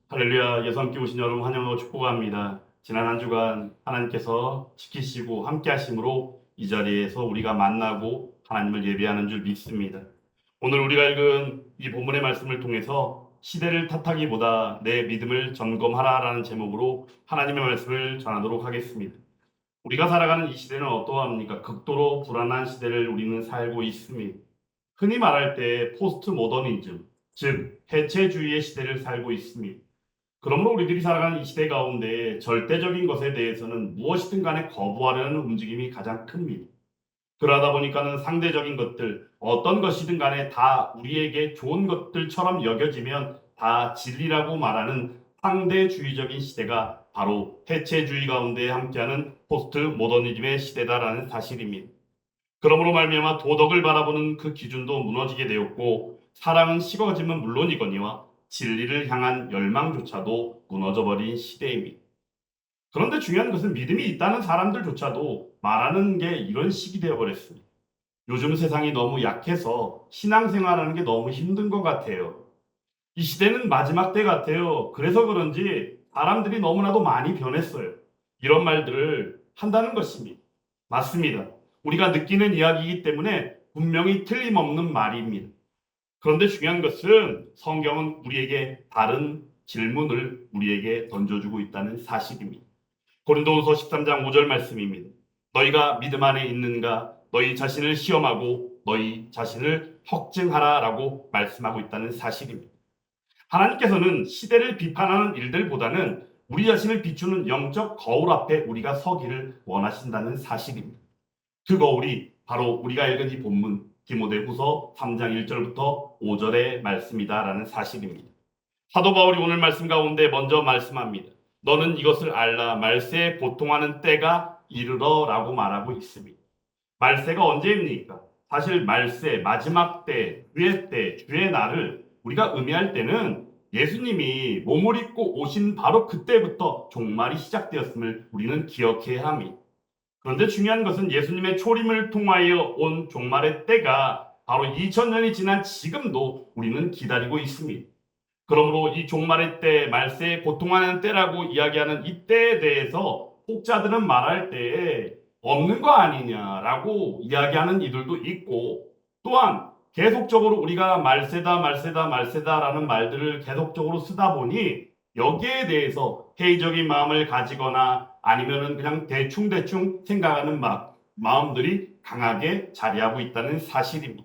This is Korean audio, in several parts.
할렐루야, 예수 함께 오신 여러분 환영하고 축복합니다. 지난 한 주간 하나님께서 지키시고 함께 하심으로 이 자리에서 우리가 만나고 하나님을 예배하는 줄 믿습니다. 오늘 우리가 읽은 이 본문의 말씀을 통해서 시대를 탓하기보다 내 믿음을 점검하라라는 제목으로 하나님의 말씀을 전하도록 하겠습니다. 우리가 살아가는 이 시대는 어떠합니까? 극도로 불안한 시대를 우리는 살고 있습니다. 흔히 말할 때 포스트 모더니즘, 즉 해체주의의 시대를 살고 있습니다. 그러므로 우리들이 살아가는 이 시대 가운데 절대적인 것에 대해서는 무엇이든 간에 거부하려는 움직임이 가장 큽니다. 그러다 보니까는 상대적인 것들, 어떤 것이든 간에 다 우리에게 좋은 것들처럼 여겨지면 다 진리라고 말하는 상대주의적인 시대가 바로 해체주의 가운데 함께하는 포스트 모더니즘의 시대다라는 사실입니다. 그러므로 말미암아 도덕을 바라보는 그 기준도 무너지게 되었고 사랑은 식어짐은 물론이거니와 진리를 향한 열망조차도 무너져버린 시대입니다. 그런데 중요한 것은 믿음이 있다는 사람들조차도 말하는 게 이런 식이 되어버렸습니다. 요즘 세상이 너무 약해서 신앙생활하는 게 너무 힘든 것 같아요. 이 시대는 마지막 때 같아요. 그래서 그런지 사람들이 너무나도 많이 변했어요. 이런 말들을 한다는 것입니다. 맞습니다. 우리가 느끼는 이야기이기 때문에 분명히 틀림없는 말입니다. 그런데 중요한 것은 성경은 우리에게 다른 질문을 우리에게 던져주고 있다는 사실입니다. 고린도후서 13장 5절 말씀입니다. 너희가 믿음 안에 있는가? 너희 자신을 시험하고 너희 자신을 확증하라라고 말씀하고 있다는 사실입니다. 하나님께서는 시대를 비판하는 일들보다는 우리 자신을 비추는 영적 거울 앞에 우리가 서기를 원하신다는 사실입니다. 그 거울이 바로 우리가 읽은 이 본문 디모데후서 3장 1절부터 5절의 말씀이다라는 사실입니다. 사도 바울이 오늘 말씀 가운데 먼저 말씀합니다. 너는 이것을 알라 말세에 고통하는 때가 이르러라고 말하고 있습니다. 말세가 언제입니까? 사실 말세, 마지막 때, 주의 날을 우리가 의미할 때는 예수님이 몸을 입고 오신 바로 그때부터 종말이 시작되었음을 우리는 기억해야 합니다. 그런데 중요한 것은 예수님의 초림을 통하여 온 종말의 때가 바로 2000년이 지난 지금도 우리는 기다리고 있습니다. 그러므로 이 종말의 때, 말세에 고통하는 때라고 이야기하는 이 때에 대해서 혹자들은 말할 때에 없는 거 아니냐라고 이야기하는 이들도 있고 또한 계속적으로 우리가 말세다라는 말들을 계속적으로 쓰다 보니 여기에 대해서 회의적인 마음을 가지거나 아니면은 그냥 대충 생각하는 마음들이 강하게 자리하고 있다는 사실입니다.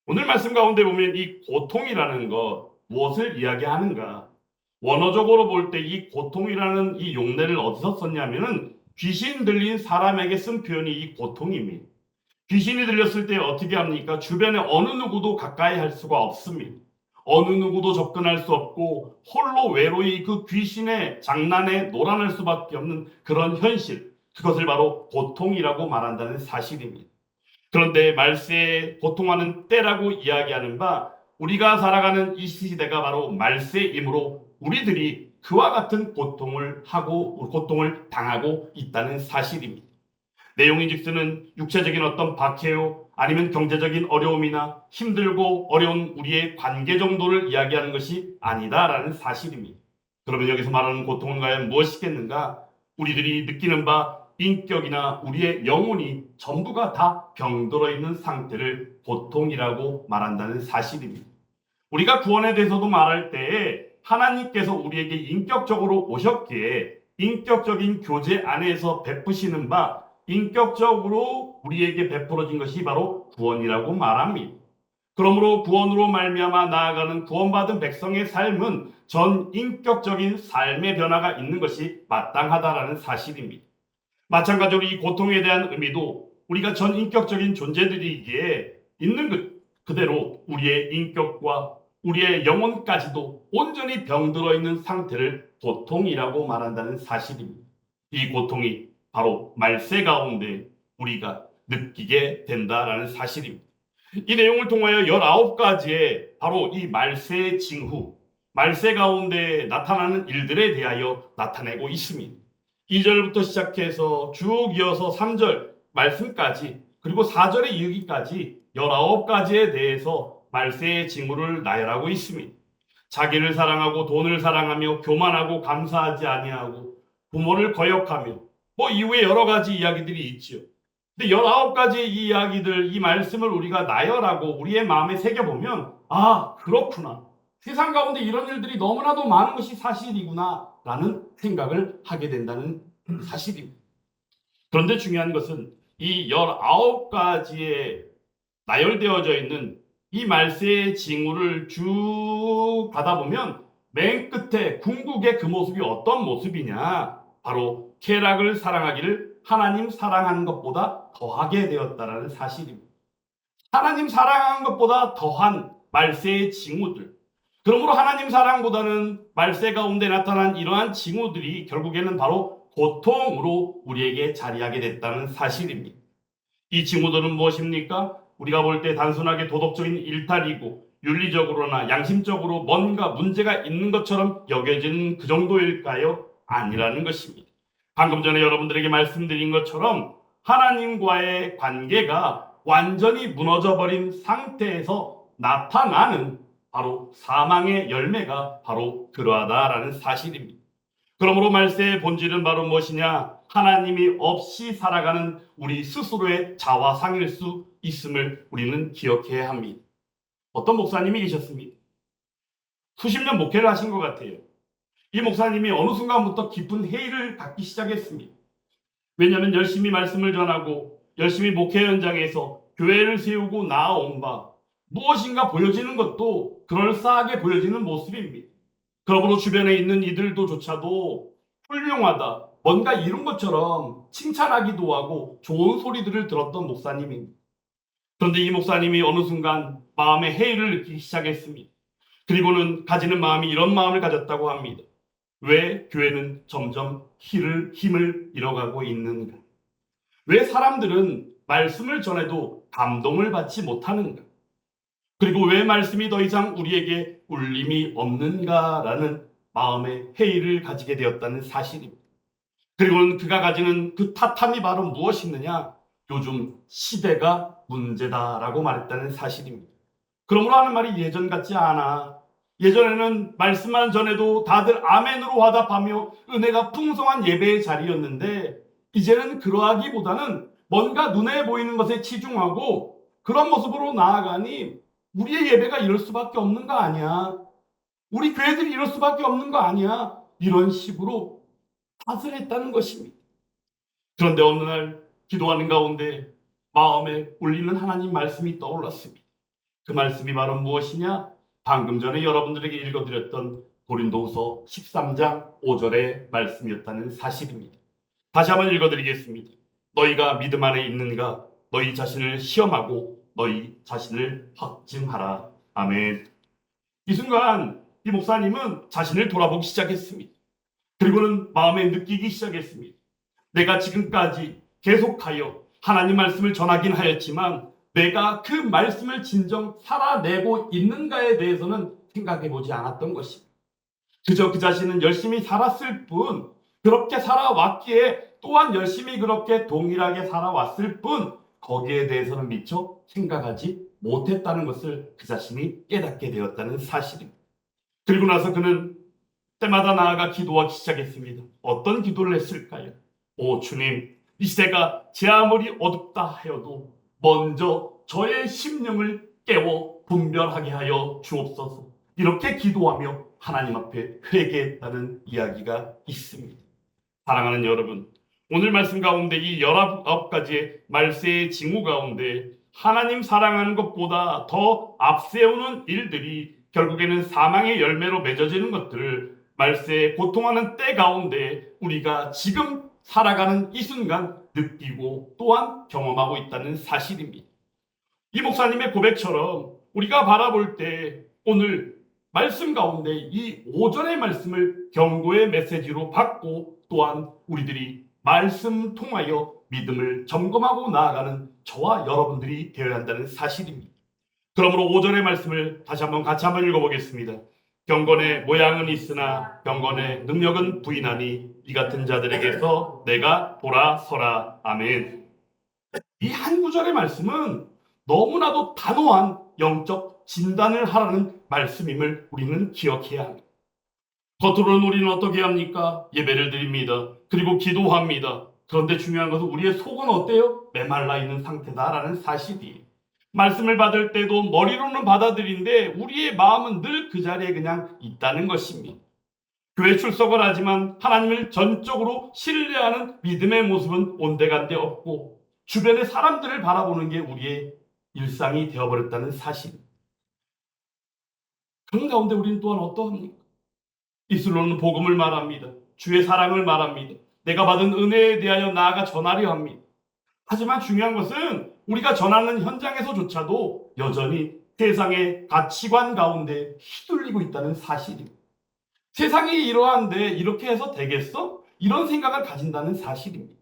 오늘 말씀 가운데 보면 이 고통이라는 것 무엇을 이야기하는가? 원어적으로 볼 때 이 고통이라는 이 용례를 어디서 썼냐면은 귀신 들린 사람에게 쓴 표현이 이 고통입니다. 귀신이 들렸을 때 어떻게 합니까? 주변에 어느 누구도 가까이 할 수가 없습니다. 어느 누구도 접근할 수 없고 홀로 외로이 그 귀신의 장난에 놀아날 수밖에 없는 그런 현실. 그것을 바로 고통이라고 말한다는 사실입니다. 그런데 말세에 고통하는 때라고 이야기하는 바 우리가 살아가는 이 시대가 바로 말세이므로 우리들이 그와 같은 고통을 당하고 있다는 사실입니다. 내용인즉슨은 육체적인 어떤 박해요 아니면 경제적인 어려움이나 힘들고 어려운 우리의 관계 정도를 이야기하는 것이 아니다라는 사실입니다. 그러면 여기서 말하는 고통은 과연 무엇이겠는가? 우리들이 느끼는 바 인격이나 우리의 영혼이 전부가 다 병들어 있는 상태를 고통이라고 말한다는 사실입니다. 우리가 구원에 대해서도 말할 때에 하나님께서 우리에게 인격적으로 오셨기에 인격적인 교제 안에서 베푸시는 바 인격적으로 우리에게 베풀어진 것이 바로 구원이라고 말합니다. 그러므로 구원으로 말미암아 나아가는 구원받은 백성의 삶은 전 인격적인 삶의 변화가 있는 것이 마땅하다라는 사실입니다. 마찬가지로 이 고통에 대한 의미도 우리가 전 인격적인 존재들이기에 있는 그대로 우리의 인격과 우리의 영혼까지도 온전히 병들어 있는 상태를 고통이라고 말한다는 사실입니다. 이 고통이 바로 말세 가운데 우리가 느끼게 된다라는 사실입니다. 이 내용을 통하여 19가지의 바로 이 말세의 징후, 말세 가운데 나타나는 일들에 대하여 나타내고 있습니다. 2절부터 시작해서 쭉 이어서 3절 말씀까지 그리고 4절에 이르기까지 19가지에 대해서 말세의 징후를 나열하고 있습니다. 자기를 사랑하고 돈을 사랑하며 교만하고 감사하지 아니하고 부모를 거역하며 뭐 이후에 여러 가지 이야기들이 있지요. 근데 19가지의 이 이야기들, 이 말씀을 우리가 나열하고 우리의 마음에 새겨보면 아, 그렇구나. 세상 가운데 이런 일들이 너무나도 많은 것이 사실이구나 라는 생각을 하게 된다는 사실입니다. 그런데 중요한 것은 이 19가지의 나열되어져 있는 이 말세의 징후를 쭉 가다 보면 맨 끝에 궁극의 그 모습이 어떤 모습이냐? 바로 쾌락을 사랑하기를 하나님 사랑하는 것보다 더하게 되었다라는 사실입니다. 하나님 사랑하는 것보다 더한 말세의 징후들. 그러므로 하나님 사랑보다는 말세 가운데 나타난 이러한 징후들이 결국에는 바로 고통으로 우리에게 자리하게 됐다는 사실입니다. 이 징후들은 무엇입니까? 우리가 볼 때 단순하게 도덕적인 일탈이고 윤리적으로나 양심적으로 뭔가 문제가 있는 것처럼 여겨지는 그 정도일까요? 아니라는 것입니다. 방금 전에 여러분들에게 말씀드린 것처럼 하나님과의 관계가 완전히 무너져버린 상태에서 나타나는 바로 사망의 열매가 바로 그러하다라는 사실입니다. 그러므로 말세의 본질은 바로 무엇이냐? 하나님이 없이 살아가는 우리 스스로의 자화상일 수 있음을 우리는 기억해야 합니다. 어떤 목사님이 계셨습니다. 수십 년 목회를 하신 것 같아요. 이 목사님이 어느 순간부터 깊은 회의를 갖기 시작했습니다. 왜냐하면 열심히 말씀을 전하고 열심히 목회 현장에서 교회를 세우고 나아온 바 무엇인가 보여지는 것도 그럴싸하게 보여지는 모습입니다. 그러므로 주변에 있는 이들도조차도 훌륭하다, 뭔가 이룬 것처럼 칭찬하기도 하고 좋은 소리들을 들었던 목사님입니다. 그런데 이 목사님이 어느 순간 마음의 해이를 느끼기 시작했습니다. 그리고는 가지는 마음이 이런 마음을 가졌다고 합니다. 왜 교회는 점점 힘을 잃어가고 있는가? 왜 사람들은 말씀을 전해도 감동을 받지 못하는가? 그리고 왜 말씀이 더 이상 우리에게 울림이 없는가라는 마음의 회의를 가지게 되었다는 사실입니다. 그리고는 그가 가지는 그 탓함이 바로 무엇이느냐? 요즘 시대가 문제다라고 말했다는 사실입니다. 그러므로 하는 말이 예전 같지 않아. 예전에는 말씀만 전해도 다들 아멘으로 화답하며 은혜가 풍성한 예배의 자리였는데 이제는 그러하기보다는 뭔가 눈에 보이는 것에 치중하고 그런 모습으로 나아가니 우리의 예배가 이럴 수밖에 없는 거 아니야. 우리 교회들이 이럴 수밖에 없는 거 아니야. 이런 식으로 탓을 했다는 것입니다. 그런데 어느 날 기도하는 가운데 마음에 울리는 하나님 말씀이 떠올랐습니다. 그 말씀이 바로 무엇이냐? 방금 전에 여러분들에게 읽어드렸던 고린도후서 13장 5절의 말씀이었다는 사실입니다. 다시 한번 읽어드리겠습니다. 너희가 믿음 안에 있는가? 너희 자신을 시험하고 너희 자신을 확증하라. 아멘. 이 순간 이 목사님은 자신을 돌아보기 시작했습니다. 그리고는 마음에 느끼기 시작했습니다. 내가 지금까지 계속하여 하나님 말씀을 전하긴 하였지만 내가 그 말씀을 진정 살아내고 있는가에 대해서는 생각해보지 않았던 것입니다. 그저 그 자신은 열심히 살았을 뿐, 그렇게 살아왔기에 또한 열심히 그렇게 동일하게 살아왔을 뿐 거기에 대해서는 미처 생각하지 못했다는 것을 그 자신이 깨닫게 되었다는 사실입니다. 그리고 나서 그는 때마다 나아가 기도하기 시작했습니다. 어떤 기도를 했을까요? 오 주님, 이 시대가 제 아무리 어둡다 하여도 먼저 저의 심령을 깨워 분별하게 하여 주옵소서. 이렇게 기도하며 하나님 앞에 회개했다는 이야기가 있습니다. 사랑하는 여러분, 오늘 말씀 가운데 이 19가지의 말세의 징후 가운데 하나님 사랑하는 것보다 더 앞세우는 일들이 결국에는 사망의 열매로 맺어지는 것들을 말세에 고통하는 때 가운데 우리가 지금 살아가는 이 순간 느끼고 또한 경험하고 있다는 사실입니다. 이 목사님의 고백처럼 우리가 바라볼 때 오늘 말씀 가운데 이 5절의 말씀을 경고의 메시지로 받고 또한 우리들이 말씀 통하여 믿음을 점검하고 나아가는 저와 여러분들이 되어야 한다는 사실입니다. 그러므로 5절의 말씀을 다시 한번 같이 한번 읽어보겠습니다. 경건의 모양은 있으나 경건의 능력은 부인하니 이 같은 자들에게서 내가 돌아서라. 아멘. 이 한 구절의 말씀은 너무나도 단호한 영적 진단을 하라는 말씀임을 우리는 기억해야 합니다. 겉으로는 우리는 어떻게 합니까? 예배를 드립니다. 그리고 기도합니다. 그런데 중요한 것은 우리의 속은 어때요? 메말라 있는 상태다라는 사실이. 말씀을 받을 때도 머리로는 받아들인데 우리의 마음은 늘 그 자리에 그냥 있다는 것입니다. 교회 출석을 하지만 하나님을 전적으로 신뢰하는 믿음의 모습은 온데간데 없고 주변의 사람들을 바라보는 게 우리의 일상이 되어버렸다는 사실. 그런 가운데 우리는 또한 어떠합니까? 입술로는 복음을 말합니다. 주의 사랑을 말합니다. 내가 받은 은혜에 대하여 나아가 전하려 합니다. 하지만 중요한 것은 우리가 전하는 현장에서조차도 여전히 세상의 가치관 가운데 휘둘리고 있다는 사실입니다. 세상이 이러한데 이렇게 해서 되겠어? 이런 생각을 가진다는 사실입니다.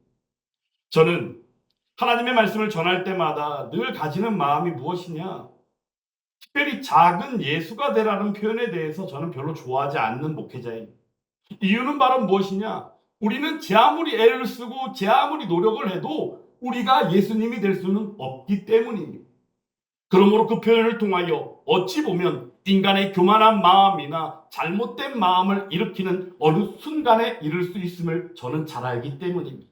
저는 하나님의 말씀을 전할 때마다 늘 가지는 마음이 무엇이냐? 특별히 작은 예수가 되라는 표현에 대해서 저는 별로 좋아하지 않는 목회자입니다. 이유는 바로 무엇이냐? 우리는 제 아무리 애를 쓰고 제 아무리 노력을 해도 우리가 예수님이 될 수는 없기 때문입니다. 그러므로 그 표현을 통하여 어찌 보면 인간의 교만한 마음이나 잘못된 마음을 일으키는 어느 순간에 이를 수 있음을 저는 잘 알기 때문입니다.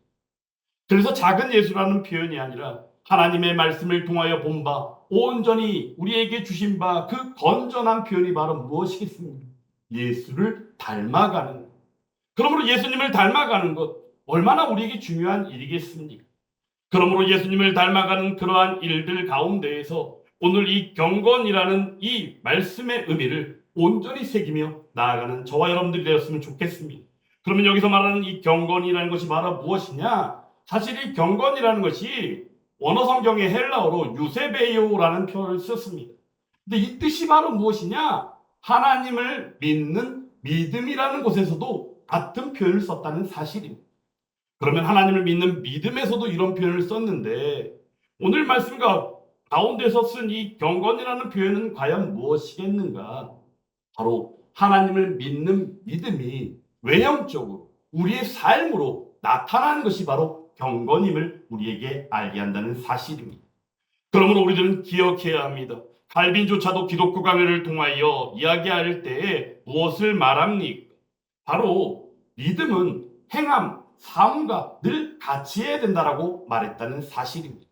그래서 작은 예수라는 표현이 아니라 하나님의 말씀을 통하여 본 바, 온전히 우리에게 주신 바 그 건전한 표현이 바로 무엇이겠습니까? 예수를 닮아가는 것. 그러므로 예수님을 닮아가는 것, 얼마나 우리에게 중요한 일이겠습니까? 그러므로 예수님을 닮아가는 그러한 일들 가운데에서 오늘 이 경건이라는 이 말씀의 의미를 온전히 새기며 나아가는 저와 여러분들이 되었으면 좋겠습니다. 그러면 여기서 말하는 이 경건이라는 것이 바로 무엇이냐? 사실 이 경건이라는 것이 원어 성경의 헬라어로 유세베이오라는 표현을 썼습니다. 근데 이 뜻이 바로 무엇이냐? 하나님을 믿는 믿음이라는 곳에서도 같은 표현을 썼다는 사실입니다. 그러면 하나님을 믿는 믿음에서도 이런 표현을 썼는데 오늘 말씀 가운데서 쓴 이 경건이라는 표현은 과연 무엇이겠는가? 바로 하나님을 믿는 믿음이 외형적으로 우리의 삶으로 나타나는 것이 바로 경건임을 우리에게 알게 한다는 사실입니다. 그러므로 우리들은 기억해야 합니다. 칼빈조차도 기독교 강해를 통하여 이야기할 때에 무엇을 말합니까? 바로 믿음은 행함, 삶과 늘 같이 해야 된다라고 말했다는 사실입니다.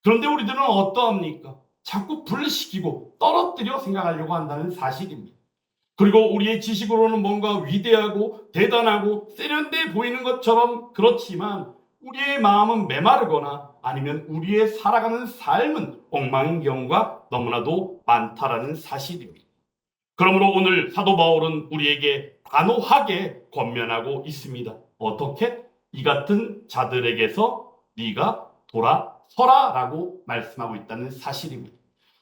그런데 우리들은 어떠합니까? 자꾸 분리시키고 떨어뜨려 생각하려고 한다는 사실입니다. 그리고 우리의 지식으로는 뭔가 위대하고 대단하고 세련돼 보이는 것처럼 그렇지만 우리의 마음은 메마르거나 아니면 우리의 살아가는 삶은 엉망인 경우가 너무나도 많다라는 사실입니다. 그러므로 오늘 사도 바울은 우리에게 단호하게 권면하고 있습니다. 어떻게? 이 같은 자들에게서 네가 돌아서라라고 말씀하고 있다는 사실입니다.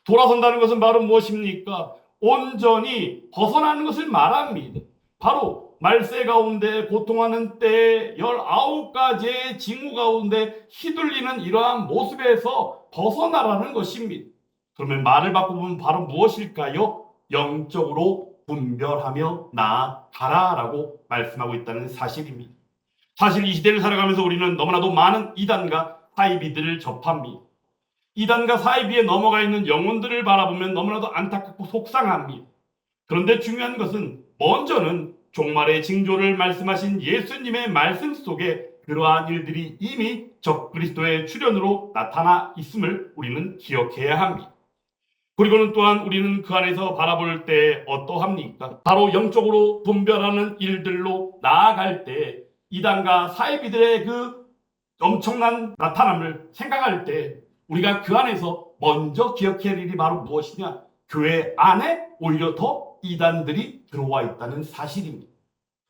돌아선다는 것은 바로 무엇입니까? 온전히 벗어나는 것을 말합니다. 바로 말세 가운데 고통하는 때에 19가지의 징후 가운데 휘둘리는 이러한 모습에서 벗어나라는 것입니다. 그러면 말을 바꾸면 바로 무엇일까요? 영적으로 분별하며 나아가라라고 말씀하고 있다는 사실입니다. 사실 이 시대를 살아가면서 우리는 너무나도 많은 이단과 사이비들을 접합니다. 이단과 사이비에 넘어가 있는 영혼들을 바라보면 너무나도 안타깝고 속상합니다. 그런데 중요한 것은 먼저는 종말의 징조를 말씀하신 예수님의 말씀 속에 그러한 일들이 이미 적그리스도의 출현으로 나타나 있음을 우리는 기억해야 합니다. 그리고는 또한 우리는 그 안에서 바라볼 때 어떠합니까? 바로 영적으로 분별하는 일들로 나아갈 때 이단과 사이비들의 그 엄청난 나타남을 생각할 때 우리가 그 안에서 먼저 기억해야 할 일이 바로 무엇이냐? 교회 안에 오히려 더 이단들이 들어와 있다는 사실입니다.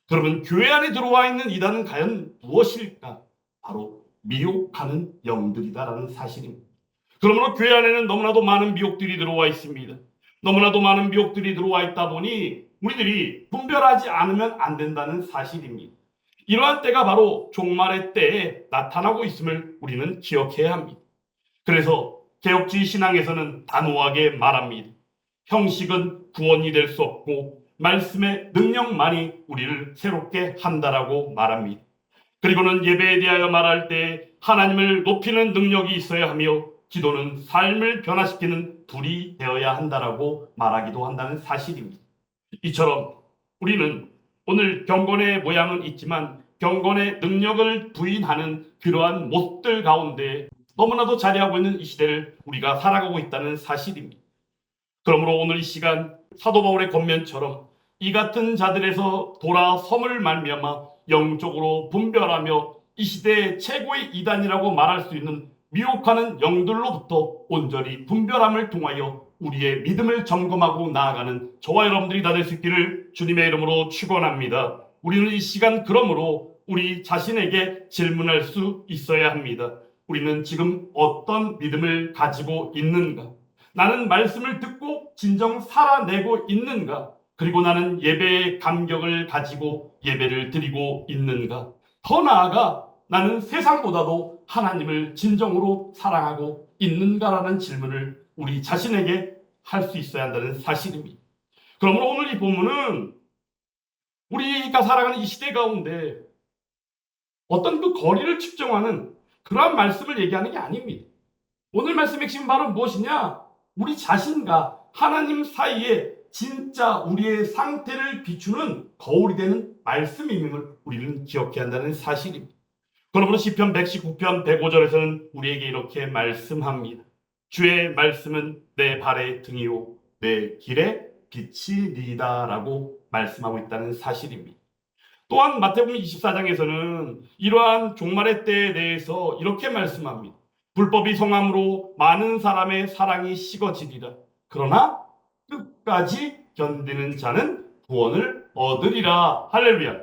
그러면 교회 안에 들어와 있는 이단은 과연 무엇일까? 바로 미혹하는 영들이다라는 사실입니다. 그러므로 교회 안에는 너무나도 많은 미혹들이 들어와 있습니다. 너무나도 많은 미혹들이 들어와 있다 보니 우리들이 분별하지 않으면 안 된다는 사실입니다. 이러한 때가 바로 종말의 때에 나타나고 있음을 우리는 기억해야 합니다. 그래서 개혁주의 신앙에서는 단호하게 말합니다. 형식은 구원이 될 수 없고 말씀의 능력만이 우리를 새롭게 한다라고 말합니다. 그리고는 예배에 대하여 말할 때 하나님을 높이는 능력이 있어야 하며 기도는 삶을 변화시키는 불이 되어야 한다라고 말하기도 한다는 사실입니다. 이처럼 우리는 오늘 경건의 모양은 있지만 경건의 능력을 부인하는 그러한 모습들 가운데 너무나도 자리하고 있는 이 시대를 우리가 살아가고 있다는 사실입니다. 그러므로 오늘 이 시간 사도 바울의 권면처럼 이 같은 자들에서 돌아섬을 말미암아 영적으로 분별하며 이 시대의 최고의 이단이라고 말할 수 있는 미혹하는 영들로부터 온전히 분별함을 통하여 우리의 믿음을 점검하고 나아가는 저와 여러분들이 다 될 수 있기를 주님의 이름으로 축원합니다. 우리는 이 시간 그러므로 우리 자신에게 질문할 수 있어야 합니다. 우리는 지금 어떤 믿음을 가지고 있는가? 나는 말씀을 듣고 진정 살아내고 있는가? 그리고 나는 예배의 감격을 가지고 예배를 드리고 있는가? 더 나아가 나는 세상보다도 하나님을 진정으로 사랑하고 있는가라는 질문을 우리 자신에게 할 수 있어야 한다는 사실입니다. 그러므로 오늘 이 본문은 우리가 살아가는 이 시대 가운데 어떤 그 거리를 측정하는 그러한 말씀을 얘기하는 게 아닙니다. 오늘 말씀의 핵심 바로 무엇이냐? 우리 자신과 하나님 사이에 진짜 우리의 상태를 비추는 거울이 되는 말씀임을 우리는 기억해야 한다는 사실입니다. 그러므로 시편 119편 105절에서는 우리에게 이렇게 말씀합니다. 주의 말씀은 내 발의 등이요 내 길의 빛이니이다 라고 말씀하고 있다는 사실입니다. 또한 마태복음 24장에서는 이러한 종말의 때에 대해서 이렇게 말씀합니다. 불법이 성함으로 많은 사람의 사랑이 식어지리라. 그러나 끝까지 견디는 자는 구원을 얻으리라. 할렐루야.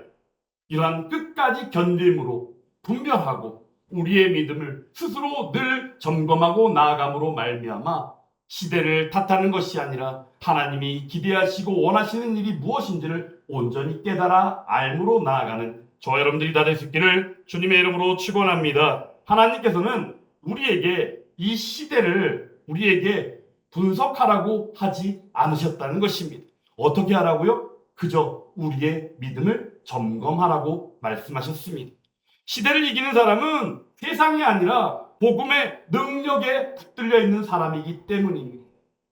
이러한 끝까지 견딤으로 분별하고 우리의 믿음을 스스로 늘 점검하고 나아감으로 말미암아 시대를 탓하는 것이 아니라 하나님이 기대하시고 원하시는 일이 무엇인지를 온전히 깨달아 알므로 나아가는 저와 여러분들이 다 될 수 있기를 주님의 이름으로 축원합니다. 하나님께서는 우리에게 이 시대를 우리에게 분석하라고 하지 않으셨다는 것입니다. 어떻게 하라고요? 그저 우리의 믿음을 점검하라고 말씀하셨습니다. 시대를 이기는 사람은 세상이 아니라 복음의 능력에 붙들려 있는 사람이기 때문입니다.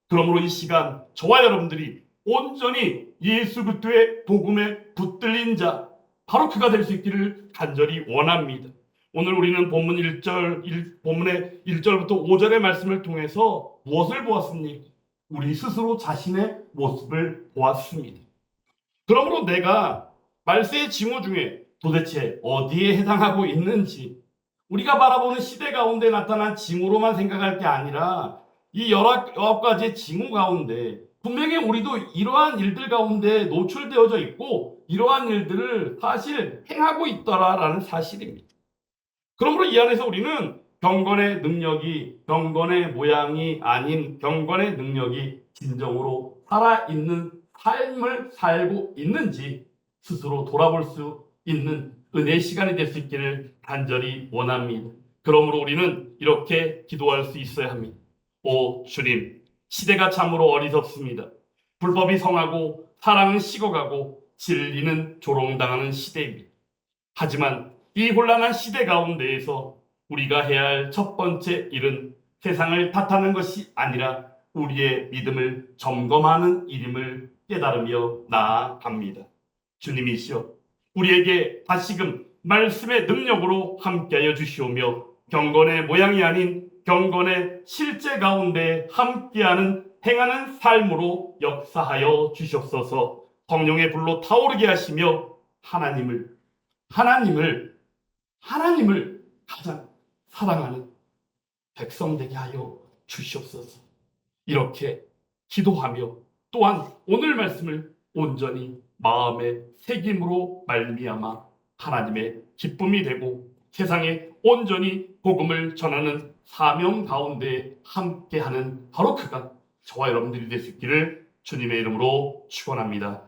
그러므로 이 시간 저와 여러분들이 온전히 예수 그리스도의 복음에 붙들린 자 바로 그가 될 수 있기를 간절히 원합니다. 오늘 우리는 본문의 1절부터 5절의 말씀을 통해서 무엇을 보았습니까? 우리 스스로 자신의 모습을 보았습니다. 그러므로 내가 말세의 징후 중에 도대체 어디에 해당하고 있는지 우리가 바라보는 시대 가운데 나타난 징후로만 생각할 게 아니라 이 여러 가지의 징후 가운데 분명히 우리도 이러한 일들 가운데 노출되어져 있고 이러한 일들을 사실 행하고 있더라라는 사실입니다. 그러므로 이 안에서 우리는 경건의 능력이 경건의 모양이 아닌 경건의 능력이 진정으로 살아있는 삶을 살고 있는지 스스로 돌아볼 수 있는 은혜의 시간이 될 수 있기를 간절히 원합니다. 그러므로 우리는 이렇게 기도할 수 있어야 합니다. 오 주님, 시대가 참으로 어리석습니다. 불법이 성하고 사랑은 식어가고 진리는 조롱당하는 시대입니다. 하지만 이 혼란한 시대 가운데에서 우리가 해야 할 첫 번째 일은 세상을 탓하는 것이 아니라 우리의 믿음을 점검하는 일임을 깨달으며 나아갑니다. 주님이시여 우리에게 다시금 말씀의 능력으로 함께하여 주시오며 경건의 모양이 아닌 경건의 실제 가운데 함께하는 행하는 삶으로 역사하여 주시옵소서. 성령의 불로 타오르게 하시며 하나님을 가장 사랑하는 백성 되게 하여 주시옵소서. 이렇게 기도하며 또한 오늘 말씀을 온전히 마음의 새김으로 말미암아 하나님의 기쁨이 되고 세상에 온전히 복음을 전하는 사명 가운데 함께하는 바로 그가 저와 여러분들이 될 수 있기를 주님의 이름으로 축원합니다.